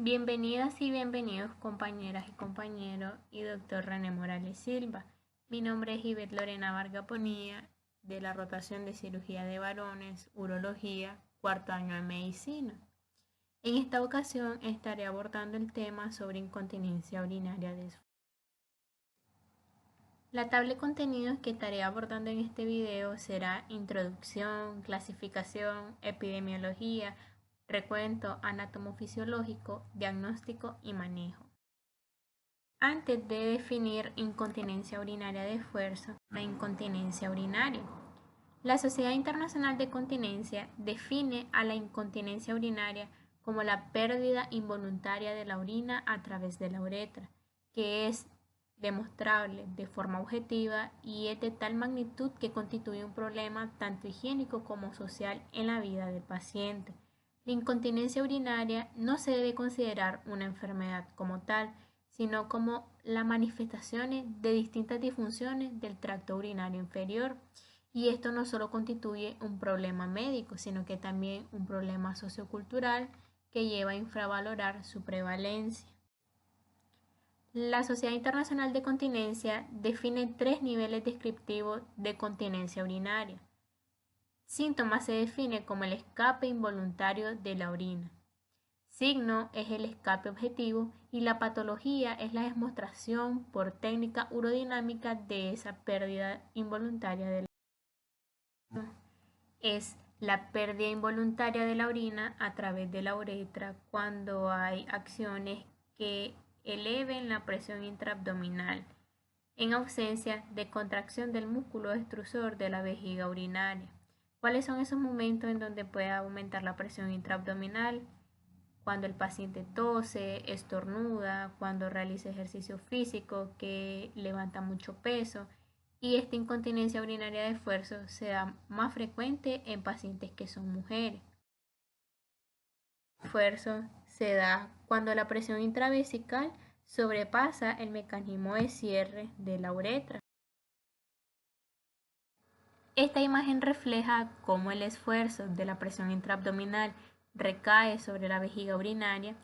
Bienvenidas y bienvenidos compañeras y compañeros y doctor René Morales Silva. Mi nombre es Ivette Lorena Vargas Ponía, de la rotación de cirugía de varones, urología, cuarto año de medicina. En esta ocasión estaré abordando el tema sobre incontinencia urinaria de esfuerzo. La tabla de contenidos que estaré abordando en este video será introducción, clasificación, epidemiología, recuento anatomofisiológico, diagnóstico y manejo. Antes de definir incontinencia urinaria de esfuerzo, la incontinencia urinaria. La Sociedad Internacional de Continencia define a la incontinencia urinaria como la pérdida involuntaria de la orina a través de la uretra, que es demostrable de forma objetiva y es de tal magnitud que constituye un problema tanto higiénico como social en la vida del paciente. La incontinencia urinaria no se debe considerar una enfermedad como tal, sino como las manifestaciones de distintas disfunciones del tracto urinario inferior. Y esto no solo constituye un problema médico, sino que también un problema sociocultural que lleva a infravalorar su prevalencia. La Sociedad Internacional de Continencia define 3 niveles descriptivos de continencia urinaria. Síntomas se define como el escape involuntario de la orina. Signo es el escape objetivo y la patología es la demostración por técnica urodinámica de esa pérdida involuntaria de la orina. Es la pérdida involuntaria de la orina a través de la uretra cuando hay acciones que eleven la presión intraabdominal en ausencia de contracción del músculo extrusor de la vejiga urinaria. ¿Cuáles son esos momentos en donde puede aumentar la presión intraabdominal? Cuando el paciente tose, estornuda, cuando realiza ejercicio físico, que levanta mucho peso. Y esta incontinencia urinaria de esfuerzo se da más frecuente en pacientes que son mujeres. El esfuerzo se da cuando la presión intravesical sobrepasa el mecanismo de cierre de la uretra. Esta imagen refleja cómo el esfuerzo de la presión intraabdominal recae sobre la vejiga urinaria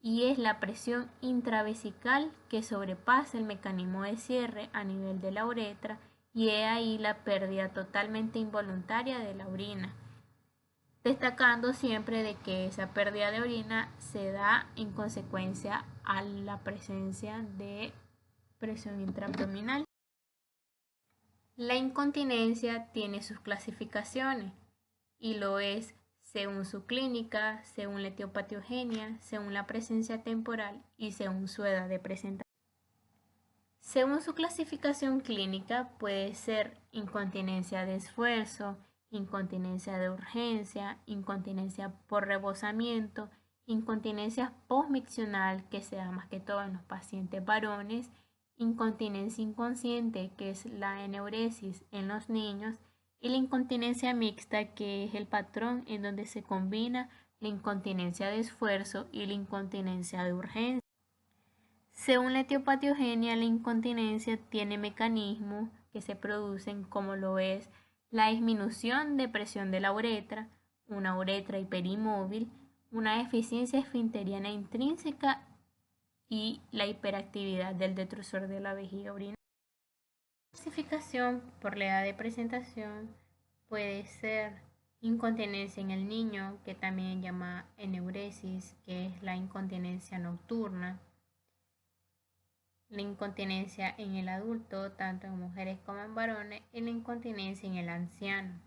y es la presión intravesical que sobrepasa el mecanismo de cierre a nivel de la uretra y es ahí la pérdida totalmente involuntaria de la orina, destacando siempre de que esa pérdida de orina se da en consecuencia a la presencia de presión intraabdominal. La incontinencia tiene sus clasificaciones y lo es según su clínica, según la etiopatiogenia, según la presencia temporal y según su edad de presentación. Según su clasificación clínica puede ser incontinencia de esfuerzo, incontinencia de urgencia, incontinencia por rebosamiento, incontinencia postmiccional que se da más que todo en los pacientes varones, incontinencia inconsciente que es la eneuresis en los niños y la incontinencia mixta que es el patrón en donde se combina la incontinencia de esfuerzo y la incontinencia de urgencia. Según la etiopatiogenia, la incontinencia tiene mecanismos que se producen como lo es la disminución de presión de la uretra, una uretra hiperimóvil, una deficiencia esfinteriana intrínseca y la hiperactividad del detrusor de la vejiga urinaria. La clasificación por la edad de presentación puede ser incontinencia en el niño, que también llama eneuresis, que es la incontinencia nocturna. La incontinencia en el adulto, tanto en mujeres como en varones, y la incontinencia en el anciano.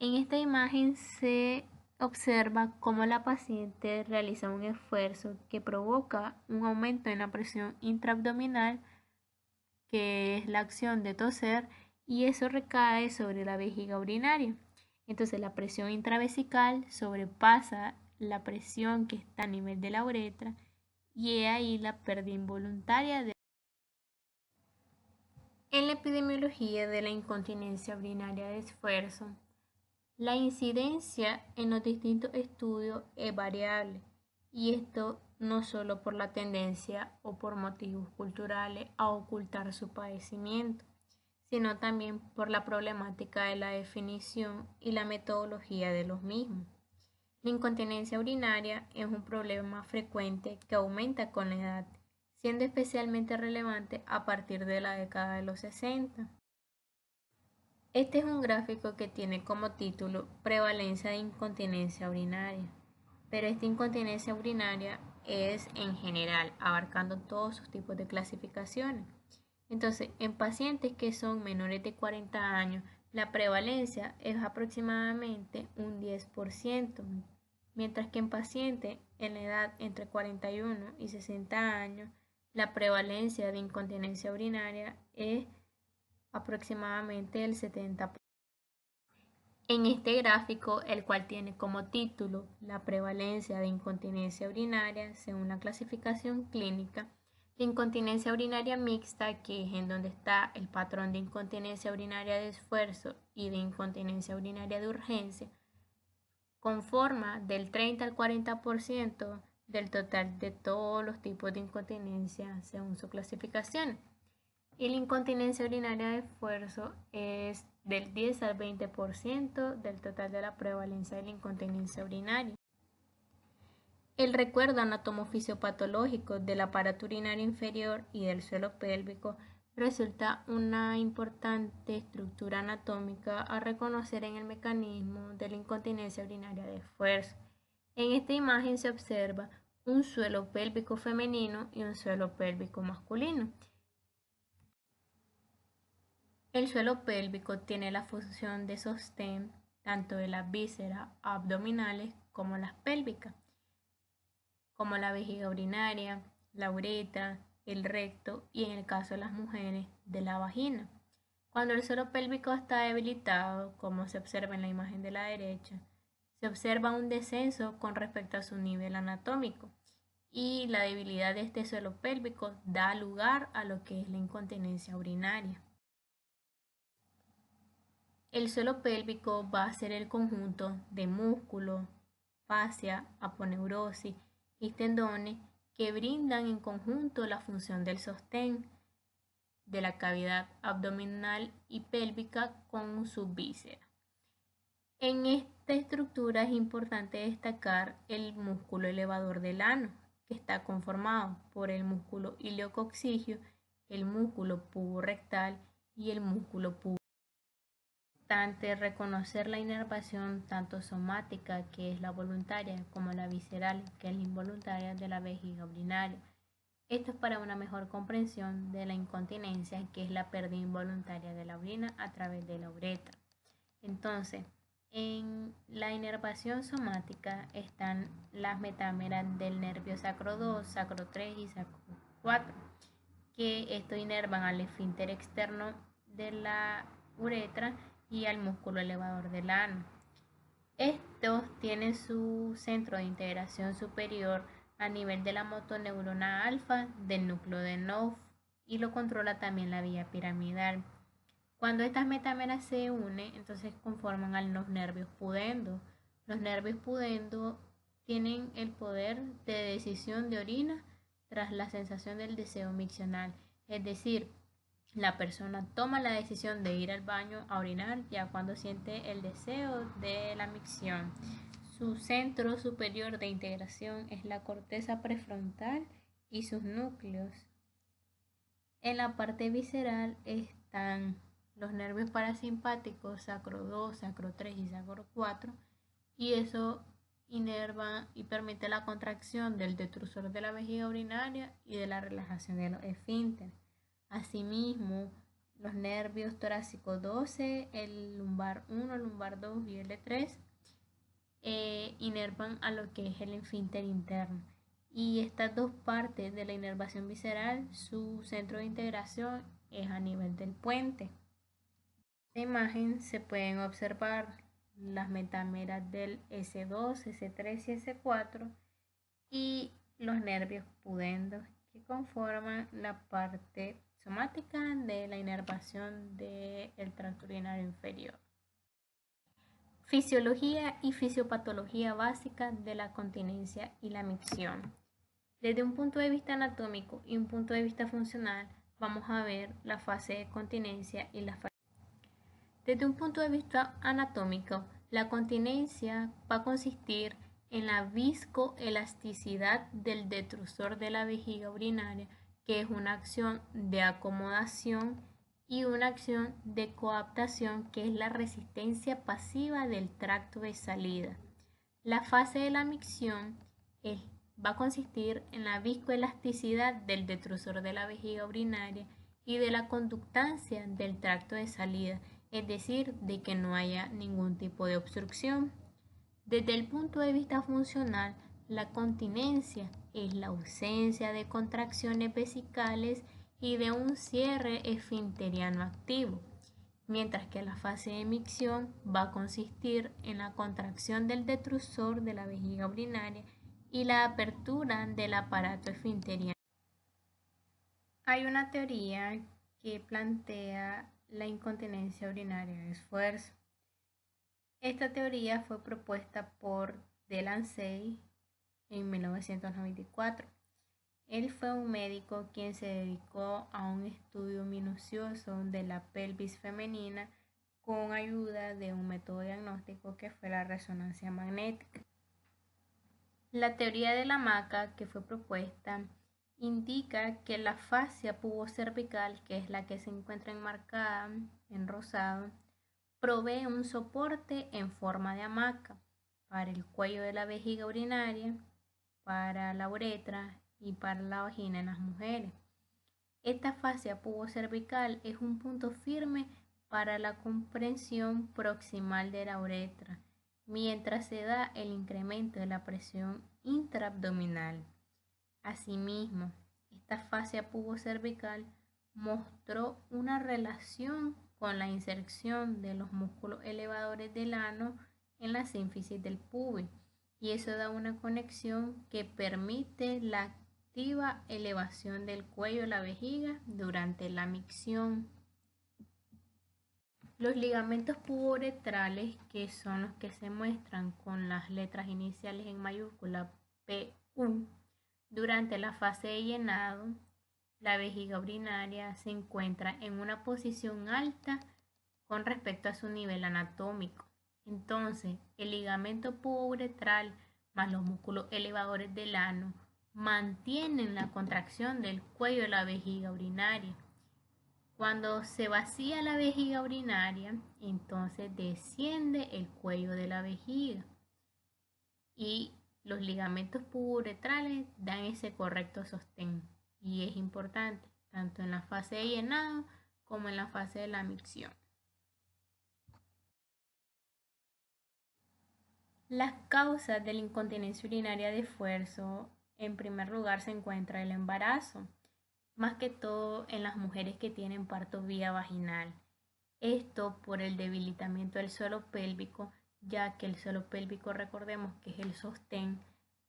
En esta imagen se observa cómo la paciente realiza un esfuerzo que provoca un aumento en la presión intraabdominal, que es la acción de toser, y eso recae sobre la vejiga urinaria. Entonces la presión intravesical sobrepasa la presión que está a nivel de la uretra y es ahí la pérdida involuntaria de. En la epidemiología de la incontinencia urinaria de esfuerzo, la incidencia en los distintos estudios es variable y esto no solo por la tendencia o por motivos culturales a ocultar su padecimiento, sino también por la problemática de la definición y la metodología de los mismos. La incontinencia urinaria es un problema frecuente que aumenta con la edad, siendo especialmente relevante a partir de la década de los 60. Este es un gráfico que tiene como título Prevalencia de incontinencia urinaria, pero esta incontinencia urinaria es en general, abarcando todos sus tipos de clasificaciones. Entonces, en pacientes que son menores de 40 años, la prevalencia es aproximadamente un 10%, mientras que en pacientes en la edad entre 41 y 60 años, la prevalencia de incontinencia urinaria es aproximadamente el 70%. En este gráfico, el cual tiene como título la prevalencia de incontinencia urinaria según la clasificación clínica, la incontinencia urinaria mixta, que es en donde está el patrón de incontinencia urinaria de esfuerzo y de incontinencia urinaria de urgencia, conforma del 30 al 40% del total de todos los tipos de incontinencia según su clasificación. Y la incontinencia urinaria de esfuerzo es del 10 al 20% del total de la prevalencia de la incontinencia urinaria. El recuerdo anatomofisiopatológico del aparato urinario inferior y del suelo pélvico resulta una importante estructura anatómica a reconocer en el mecanismo de la incontinencia urinaria de esfuerzo. En esta imagen se observa un suelo pélvico femenino y un suelo pélvico masculino. El suelo pélvico tiene la función de sostén tanto de las vísceras abdominales como las pélvicas, como la vejiga urinaria, la uretra, el recto y en el caso de las mujeres, de la vagina. Cuando el suelo pélvico está debilitado, como se observa en la imagen de la derecha, se observa un descenso con respecto a su nivel anatómico y la debilidad de este suelo pélvico da lugar a lo que es la incontinencia urinaria. El suelo pélvico va a ser el conjunto de músculo, fascia, aponeurosis y tendones que brindan en conjunto la función del sostén de la cavidad abdominal y pélvica con sus vísceras. En esta estructura es importante destacar el músculo elevador del ano, que está conformado por el músculo iliococcigio, el músculo puborectal y el músculo pubo. Importante reconocer la inervación tanto somática, que es la voluntaria, como la visceral, que es la involuntaria de la vejiga urinaria. Esto es para una mejor comprensión de la incontinencia, que es la pérdida involuntaria de la orina a través de la uretra. Entonces, en la inervación somática están las metámeras del nervio sacro 2, sacro 3 y sacro 4, que esto inervan al esfínter externo de la uretra y al músculo elevador del ano. Estos tienen su centro de integración superior a nivel de la motoneurona alfa del núcleo de Knof y lo controla también la vía piramidal. Cuando estas metámeras se unen, entonces conforman a los nervios pudendo. Los nervios pudendo tienen el poder de decisión de orina tras la sensación del deseo miccional, es decir, la persona toma la decisión de ir al baño a orinar ya cuando siente el deseo de la micción. Su centro superior de integración es la corteza prefrontal y sus núcleos. En la parte visceral están los nervios parasimpáticos, sacro 2, sacro 3 y sacro 4, y eso inerva y permite la contracción del detrusor de la vejiga urinaria y de la relajación de los esfínteres. Asimismo, los nervios torácicos 12, el lumbar 1, el lumbar 2 y el L3 inervan a lo que es el esfínter interno. Y estas dos partes de la inervación visceral, su centro de integración es a nivel del puente. En esta imagen se pueden observar las metámeras del S2, S3 y S4 y los nervios pudendos que conforman la parte somática de la inervación del tracto urinario inferior. Fisiología y fisiopatología básica de la continencia y la micción. Desde un punto de vista anatómico y un punto de vista funcional, vamos a ver la fase de continencia y la fase. Desde un punto de vista anatómico, la continencia va a consistir en la viscoelasticidad del detrusor de la vejiga urinaria, que es una acción de acomodación, y una acción de coaptación, que es la resistencia pasiva del tracto de salida. La fase de la micción va a consistir en la viscoelasticidad del detrusor de la vejiga urinaria y de la conductancia del tracto de salida, es decir, de que no haya ningún tipo de obstrucción. Desde el punto de vista funcional, la continencia es la ausencia de contracciones vesicales y de un cierre esfinteriano activo, mientras que la fase de micción va a consistir en la contracción del detrusor de la vejiga urinaria y la apertura del aparato esfinteriano. Hay una teoría que plantea la incontinencia urinaria de esfuerzo. Esta teoría fue propuesta por Delancey en 1994. Él fue un médico quien se dedicó a un estudio minucioso de la pelvis femenina con ayuda de un método diagnóstico que fue la resonancia magnética. La teoría de la hamaca que fue propuesta indica que la fascia pubocervical, que es la que se encuentra enmarcada en rosado, provee un soporte en forma de hamaca para el cuello de la vejiga urinaria, para la uretra y para la vagina en las mujeres. Esta fascia pubocervical es un punto firme para la comprensión proximal de la uretra, mientras se da el incremento de la presión intraabdominal. Asimismo, esta fascia pubocervical mostró una relación con la inserción de los músculos elevadores del ano en la sínfisis del pubis, y eso da una conexión que permite la activa elevación del cuello de la vejiga durante la micción. Los ligamentos pubouretrales, que son los que se muestran con las letras iniciales en mayúscula PU, durante la fase de llenado, la vejiga urinaria se encuentra en una posición alta con respecto a su nivel anatómico. Entonces, el ligamento pubouretral más los músculos elevadores del ano mantienen la contracción del cuello de la vejiga urinaria. Cuando se vacía la vejiga urinaria, entonces desciende el cuello de la vejiga y los ligamentos pubouretrales dan ese correcto sostén, y es importante tanto en la fase de llenado como en la fase de la micción. Las causas de la incontinencia urinaria de esfuerzo, en primer lugar se encuentra el embarazo, más que todo en las mujeres que tienen parto vía vaginal. Esto por el debilitamiento del suelo pélvico, ya que el suelo pélvico, recordemos que es el sostén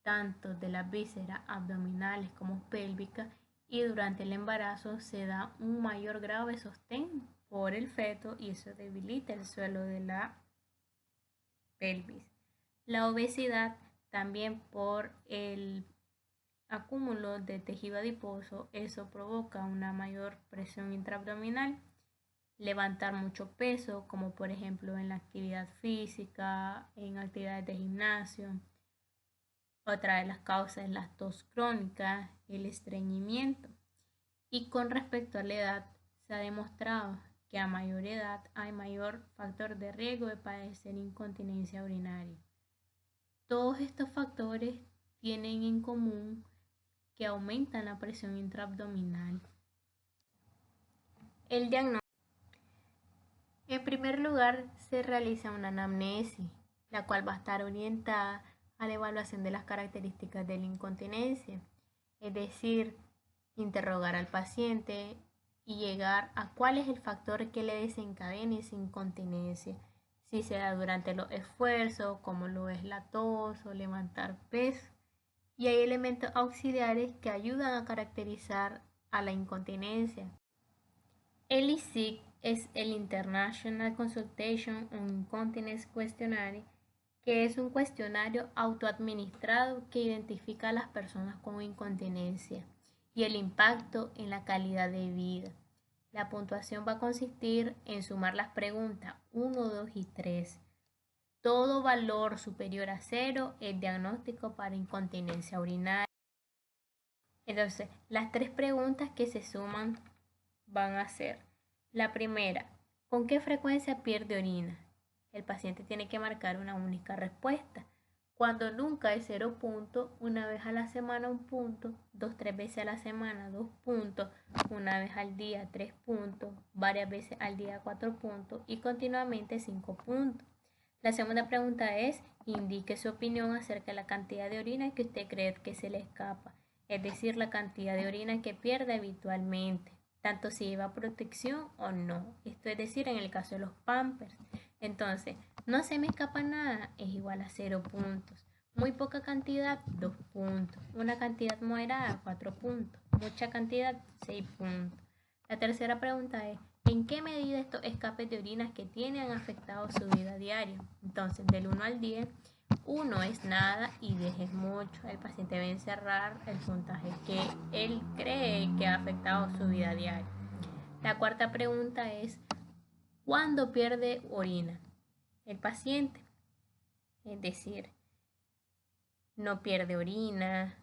tanto de las vísceras abdominales como pélvicas, y durante el embarazo se da un mayor grado de sostén por el feto y eso debilita el suelo de la pelvis. La obesidad también por el acúmulo de tejido adiposo, eso provoca una mayor presión intraabdominal. Levantar mucho peso, como por ejemplo en la actividad física, en actividades de gimnasio. Otra de las causas es la tos crónica, el estreñimiento. Y con respecto a la edad, se ha demostrado que a mayor edad hay mayor factor de riesgo de padecer incontinencia urinaria. Todos estos factores tienen en común que aumentan la presión intraabdominal. El diagnóstico. En primer lugar, se realiza una anamnesis, la cual va a estar orientada a la evaluación de las características de la incontinencia, es decir, interrogar al paciente y llegar a cuál es el factor que le desencadena esa incontinencia, si se da durante los esfuerzos, como lo es la tos o levantar peso, y hay elementos auxiliares que ayudan a caracterizar a la incontinencia. El ICSIQ es el International Consultation on Incontinence Questionnaire, que es un cuestionario autoadministrado que identifica a las personas con incontinencia y el impacto en la calidad de vida. La puntuación va a consistir en sumar las preguntas 1, 2 y 3. Todo valor superior a 0 es diagnóstico para incontinencia urinaria. Entonces, las 3 preguntas que se suman van a ser: la primera, ¿con qué frecuencia pierde orina? El paciente tiene que marcar una única respuesta. Cuando nunca es 0 puntos, una vez a la semana 1 punto, 2-3 veces a la semana 2 puntos, una vez al día 3 puntos, varias veces al día 4 puntos y continuamente 5 puntos. La segunda pregunta es: indique su opinión acerca de la cantidad de orina que usted cree que se le escapa, es decir, la cantidad de orina que pierde habitualmente, tanto si lleva protección o no. Esto es decir, en el caso de los Pampers. Entonces, no se me escapa nada es igual a 0 puntos. Muy poca cantidad, 2 puntos. Una cantidad moderada, 4 puntos. Mucha cantidad, 6 puntos. La tercera pregunta es: ¿en qué medida estos escapes de orina que tiene han afectado su vida diaria? Entonces, del 1 al 10, 1 es nada y 10 es mucho. El paciente debe encerrar el puntaje que él cree que ha afectado su vida diaria. La cuarta pregunta es: ¿cuándo pierde orina el paciente? Es decir, no pierde orina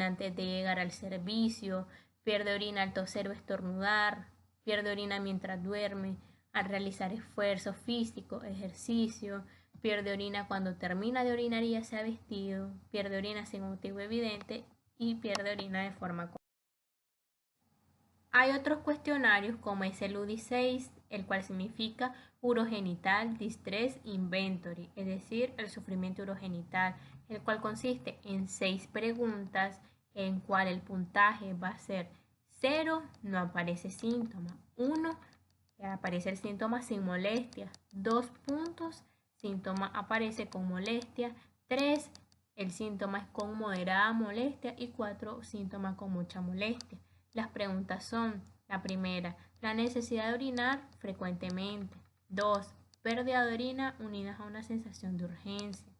antes de llegar al servicio, pierde orina al toser o estornudar, pierde orina mientras duerme, al realizar esfuerzo físico, ejercicio, pierde orina cuando termina de orinar y ya se ha vestido, pierde orina sin motivo evidente y pierde orina de forma continua. Hay otros cuestionarios como es el UDI-6, el cual significa Urogenital Distress Inventory, es decir, el sufrimiento urogenital, el cual consiste en 6 preguntas en cual el puntaje va a ser 0, no aparece síntoma, 1, aparece el síntoma sin molestia, 2 puntos, síntoma aparece con molestia, 3, el síntoma es con moderada molestia y 4, síntoma con mucha molestia. Las preguntas son: la primera, la necesidad de orinar frecuentemente. 2, pérdida de orina unidas a una sensación de urgencia.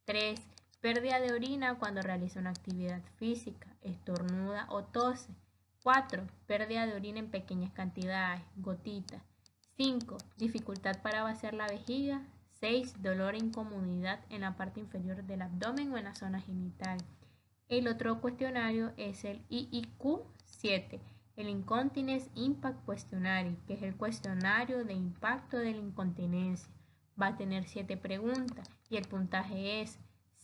3, pérdida de orina cuando realiza una actividad física, estornuda o tose. 4, pérdida de orina en pequeñas cantidades, gotitas. 5, dificultad para vaciar la vejiga. 6, dolor e incomodidad en la parte inferior del abdomen o en la zona genital. El otro cuestionario es el IIQ-7, el Incontinence Impact Questionnaire, que es el cuestionario de impacto de la incontinencia. Va a tener 7 preguntas y el puntaje es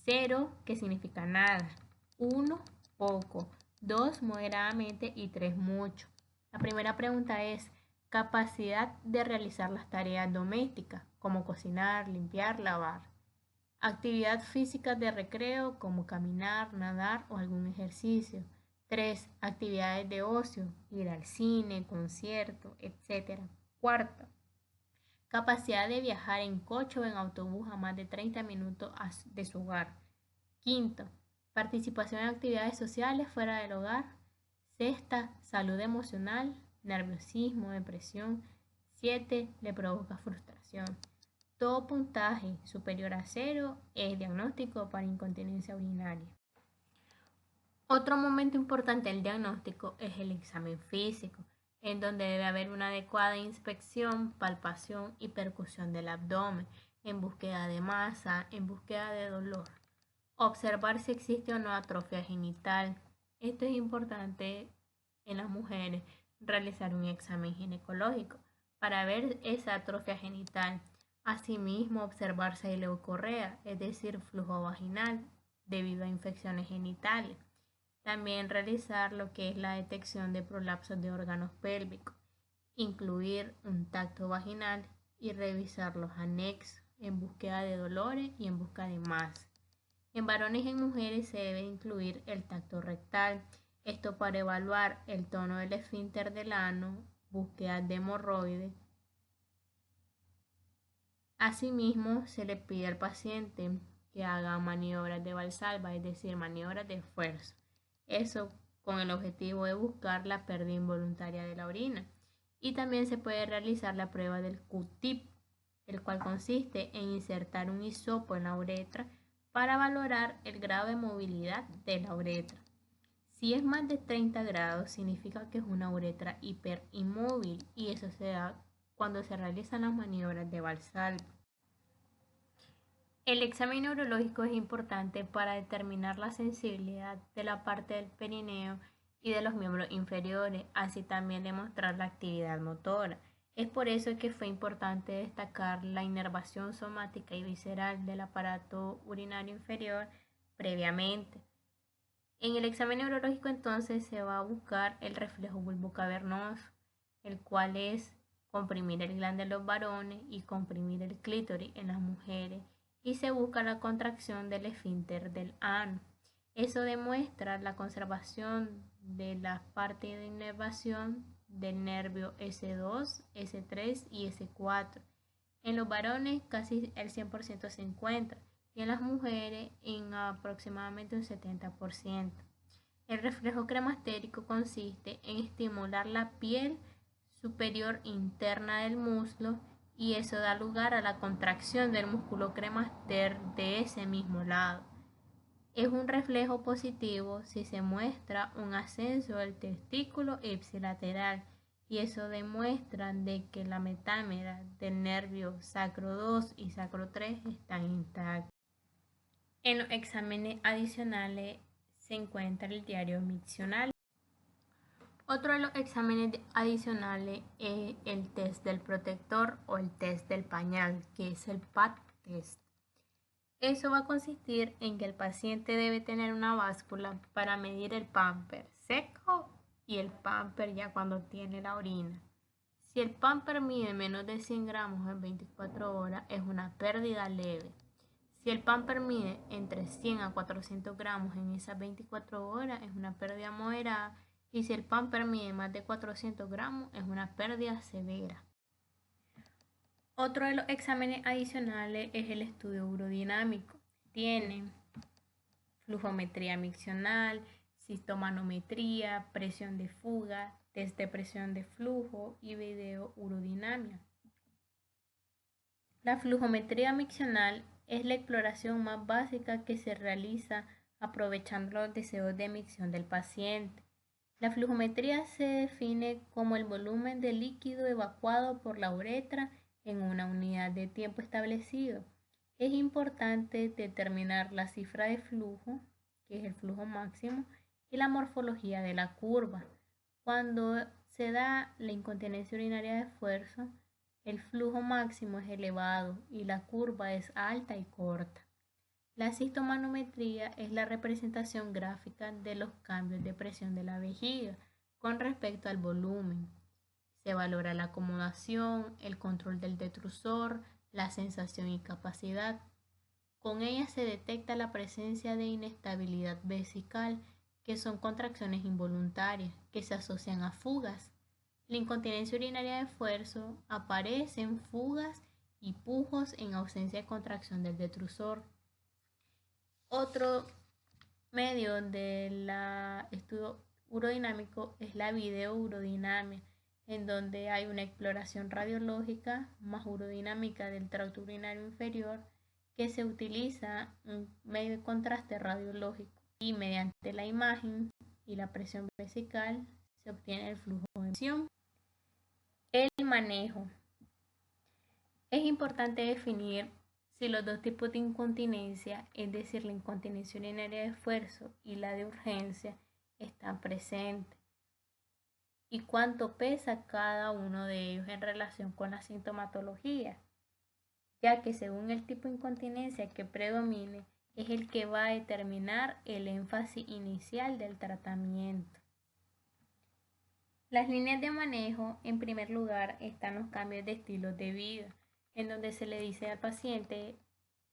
0, que significa nada, 1, poco, 2, moderadamente y 3, mucho. La primera pregunta es: capacidad de realizar las tareas domésticas, como cocinar, limpiar, lavar. Actividad física de recreo como caminar, nadar o algún ejercicio. 3. Actividades de ocio, ir al cine, concierto, etc. Cuarta, capacidad de viajar en coche o en autobús a más de 30 minutos de su hogar. Quinto, participación en actividades sociales fuera del hogar. Sexta, salud emocional, nerviosismo, depresión. 7. Le provoca frustración. Todo puntaje superior a 0 es diagnóstico para incontinencia urinaria. Otro momento importante del diagnóstico es el examen físico, en donde debe haber una adecuada inspección, palpación y percusión del abdomen, en búsqueda de masa, en búsqueda de dolor. Observar si existe o no atrofia genital. Esto es importante en las mujeres, realizar un examen ginecológico para ver esa atrofia genital. Asimismo, observar si hay leucorrea, es decir, flujo vaginal, debido a infecciones genitales. También realizar lo que es la detección de prolapsos de órganos pélvicos, incluir un tacto vaginal y revisar los anexos en búsqueda de dolores y en busca de masa. En varones y en mujeres se debe incluir el tacto rectal, esto para evaluar el tono del esfínter del ano, búsqueda de hemorroides. Asimismo, se le pide al paciente que haga maniobras de Valsalva, es decir, maniobras de esfuerzo. Eso con el objetivo de buscar la pérdida involuntaria de la orina. Y también se puede realizar la prueba del Q-tip, el cual consiste en insertar un hisopo en la uretra para valorar el grado de movilidad de la uretra. Si es más de 30 grados, significa que es una uretra hiperinmóvil y eso se da cuando se realizan las maniobras de Valsalva. El examen neurológico es importante para determinar la sensibilidad de la parte del perineo y de los miembros inferiores, así también demostrar la actividad motora. Es por eso que fue importante destacar la inervación somática y visceral del aparato urinario inferior previamente. En el examen neurológico entonces se va a buscar el reflejo bulbocavernoso, el cual es comprimir el glande en los varones y comprimir el clítoris en las mujeres, y se busca la contracción del esfínter del ano. Eso demuestra la conservación de la parte de inervación del nervio S2, S3 y S4. En los varones casi el 100% se encuentra y en las mujeres en aproximadamente un 70%. El reflejo cremastérico consiste en estimular la piel superior interna del muslo y eso da lugar a la contracción del músculo cremaster de ese mismo lado. Es un reflejo positivo si se muestra un ascenso del testículo ipsilateral y eso demuestra de que la metámera del nervio sacro 2 y sacro 3 están intactas. En los exámenes adicionales se encuentra el diario miccional. Otro de los exámenes adicionales es el test del protector o el test del pañal, que es el PAD test. Eso va a consistir en que el paciente debe tener una báscula para medir el pamper seco y el pamper ya cuando tiene la orina. Si el pamper mide menos de 100 gramos en 24 horas, es una pérdida leve. Si el pamper mide entre 100 a 400 gramos en esas 24 horas, es una pérdida moderada. Y si el pamper mide más de 400 gramos, es una pérdida severa. Otro de los exámenes adicionales es el estudio urodinámico. Tiene flujometría miccional,cistomanometría, presión de fuga, test de presión de flujo y video urodinamia. La flujometría miccional es la exploración más básica que se realiza aprovechando los deseos de micción del paciente. La flujometría se define como el volumen de líquido evacuado por la uretra en una unidad de tiempo establecido. Es importante determinar la cifra de flujo, que es el flujo máximo, y la morfología de la curva. Cuando se da la incontinencia urinaria de esfuerzo, el flujo máximo es elevado y la curva es alta y corta. Lacistomanometría es la representación gráfica de los cambios de presión de la vejiga con respecto al volumen. Se valora la acomodación, el control del detrusor, la sensación y capacidad. Con ella se detecta la presencia de inestabilidad vesical, que son contracciones involuntarias que se asocian a fugas. La incontinencia urinaria de esfuerzo aparece en fugas y pujos en ausencia de contracción del detrusor. Otro medio del estudio urodinámico es la videourodinamia, en donde hay una exploración radiológica más urodinámica del tracto urinario inferior que se utiliza un medio de contraste radiológico y mediante la imagen y la presión vesical se obtiene el flujo de emisión. El manejo. Es importante definir si los dos tipos de incontinencia, es decir, la incontinencia urinaria de esfuerzo y la de urgencia, están presentes y cuánto pesa cada uno de ellos en relación con la sintomatología, ya que según el tipo de incontinencia que predomine, es el que va a determinar el énfasis inicial del tratamiento. Las líneas de manejo, en primer lugar, están los cambios de estilo de vida, en donde se le dice al paciente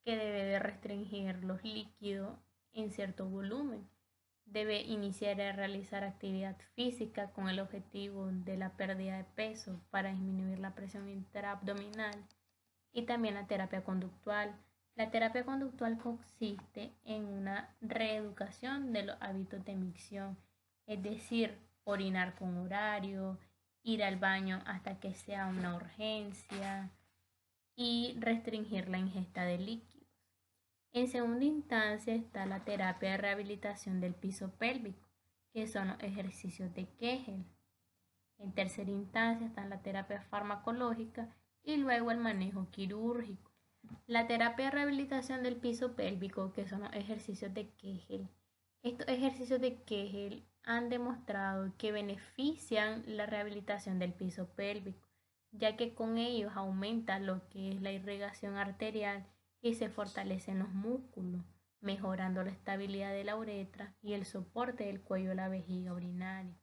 que debe de restringir los líquidos en cierto volumen. Debe iniciar a realizar actividad física con el objetivo de la pérdida de peso para disminuir la presión intraabdominal y también la terapia conductual. La terapia conductual consiste en una reeducación de los hábitos de micción, es decir, orinar con horario, ir al baño hasta que sea una urgencia y restringir la ingesta de líquidos. En segunda instancia está la terapia de rehabilitación del piso pélvico, que son los ejercicios de Kegel. En tercera instancia está la terapia farmacológica y luego el manejo quirúrgico. La terapia de rehabilitación del piso pélvico, que son los ejercicios de Kegel. Estos ejercicios de Kegel han demostrado que benefician la rehabilitación del piso pélvico, ya que con ellos aumenta lo que es la irrigación arterial y se fortalecen los músculos, mejorando la estabilidad de la uretra y el soporte del cuello de la vejiga urinaria.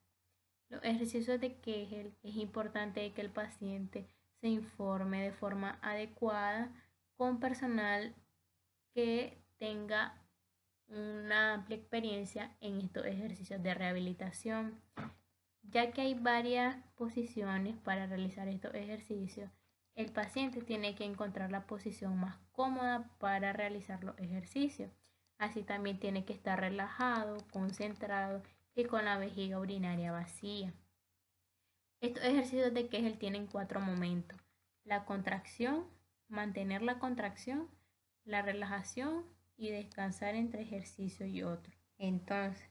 Los ejercicios de Kegel es importante que el paciente se informe de forma adecuada con personal que tenga una amplia experiencia en estos ejercicios de rehabilitación, ya que hay varias posiciones para realizar estos ejercicios. El paciente tiene que encontrar la posición más cómoda para realizar los ejercicios. Así también tiene que estar relajado, concentrado y con la vejiga urinaria vacía. Estos ejercicios de Kegel tienen 4 momentos: la contracción, mantener la contracción, la relajación y descansar entre ejercicio y otro. Entonces,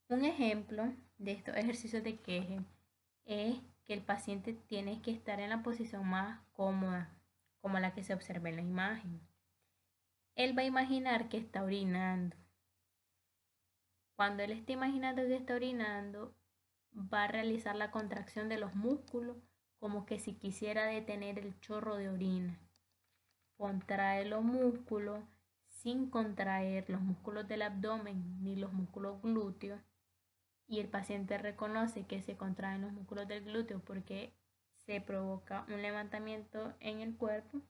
un ejemplo de estos ejercicios de Kegel es que el paciente tiene que estar en la posición más cómoda, como la que se observa en la imagen. Él va a imaginar que está orinando. Cuando él esté imaginando que está orinando, va a realizar la contracción de los músculos como que si quisiera detener el chorro de orina. Contrae los músculos sin contraer los músculos del abdomen ni los músculos glúteos, y el paciente reconoce que se contraen los músculos del glúteo porque se provoca un levantamiento en el cuerpo.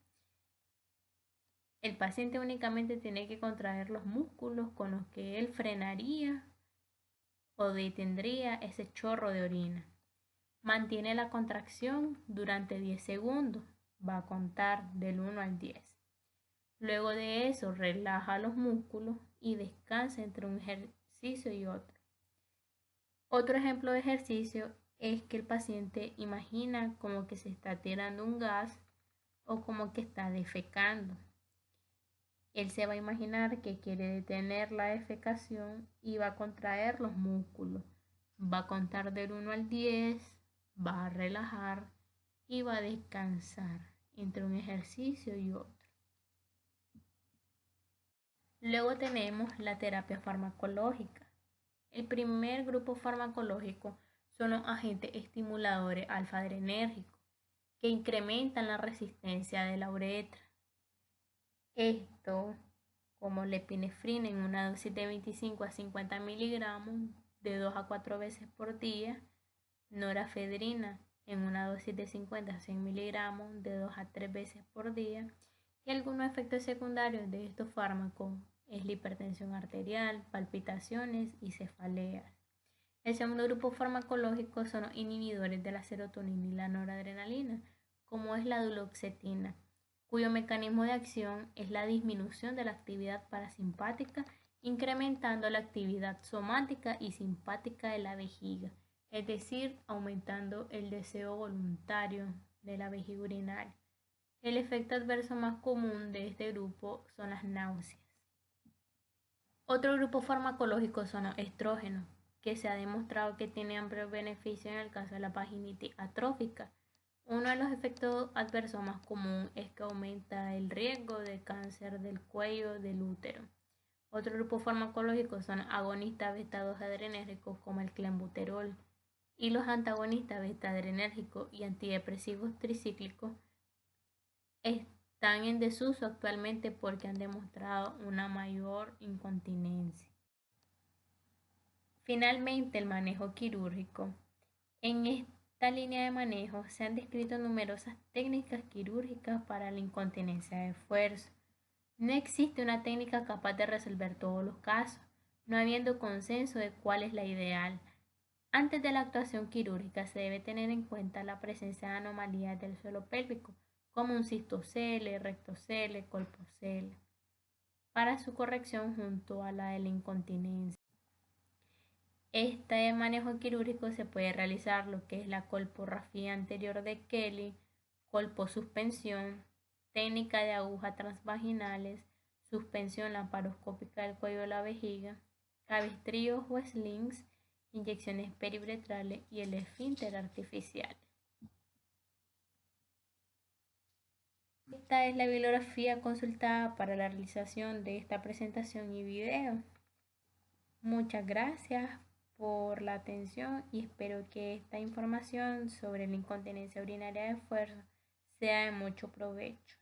El paciente únicamente tiene que contraer los músculos con los que él frenaría o detendría ese chorro de orina. Mantiene la contracción durante 10 segundos. Va a contar del 1 al 10. Luego de eso, relaja los músculos y descansa entre un ejercicio y otro. Otro ejemplo de ejercicio es que el paciente imagina como que se está tirando un gas o como que está defecando. Él se va a imaginar que quiere detener la defecación y va a contraer los músculos. Va a contar del 1 al 10, va a relajar y va a descansar entre un ejercicio y otro. Luego tenemos la terapia farmacológica. El primer grupo farmacológico son los agentes estimuladores alfa-adrenérgicos que incrementan la resistencia de la uretra. Esto, como la epinefrina en una dosis de 25 a 50 miligramos de 2 a 4 veces por día, norafedrina en una dosis de 50 a 100 miligramos de 2 a 3 veces por día, y algunos efectos secundarios de estos fármacos es la hipertensión arterial, palpitaciones y cefaleas. El segundo grupo farmacológico son los inhibidores de la serotonina y la noradrenalina, como es la duloxetina, cuyo mecanismo de acción es la disminución de la actividad parasimpática, incrementando la actividad somática y simpática de la vejiga, es decir, aumentando el deseo voluntario de la vejiga urinaria. El efecto adverso más común de este grupo son las náuseas. Otro grupo farmacológico son los estrógenos, que se ha demostrado que tienen amplios beneficios en el caso de la vaginitis atrófica. Uno de los efectos adversos más comunes es que aumenta el riesgo de cáncer del cuello del útero. Otro grupo farmacológico son agonistas beta-2 adrenérgicos como el clenbuterol, y los antagonistas beta-adrenérgicos y antidepresivos tricíclicos están en desuso actualmente porque han demostrado una mayor incontinencia. Finalmente, el manejo quirúrgico. En esta línea de manejo se han descrito numerosas técnicas quirúrgicas para la incontinencia de esfuerzo. No existe una técnica capaz de resolver todos los casos, no habiendo consenso de cuál es la ideal. Antes de la actuación quirúrgica se debe tener en cuenta la presencia de anomalías del suelo pélvico, como un cistocele, rectocele, colpocele, para su corrección junto a la de la incontinencia. Este manejo quirúrgico se puede realizar lo que es la colporrafía anterior de Kelly, colposuspensión, técnica de agujas transvaginales, suspensión laparoscópica del cuello de la vejiga, cabestrillos o slings, inyecciones periuretrales y el esfínter artificial. Esta es la bibliografía consultada para la realización de esta presentación y video. Muchas gracias por la atención y espero que esta información sobre la incontinencia urinaria de esfuerzo sea de mucho provecho.